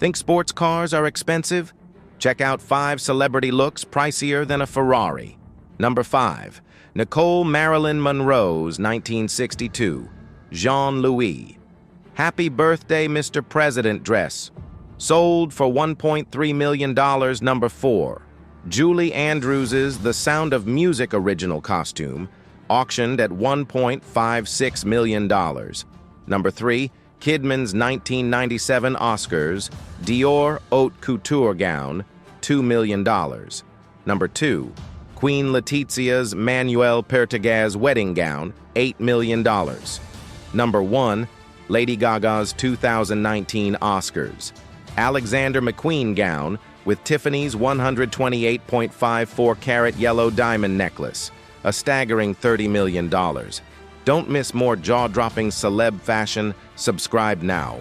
Think sports cars are expensive? Check out 5 celebrity looks pricier than a Ferrari. Number 5. Nicole Marilyn Monroe's 1962 Jean-Louis Happy Birthday, Mr. President dress. Sold for $1.3 million. Number 4. Julie Andrews's The Sound of Music original costume, auctioned at $1.56 million. Number 3. Kidman's 1997 Oscars Dior Haute Couture gown, $2 million. Number 2. Queen Letitia's Manuel Pertegaz wedding gown, $8 million. Number 1. Lady Gaga's 2019 Oscars Alexander McQueen gown with Tiffany's 128.54 carat yellow diamond necklace, a staggering $30 million. Don't miss more jaw-dropping celeb fashion. Subscribe now.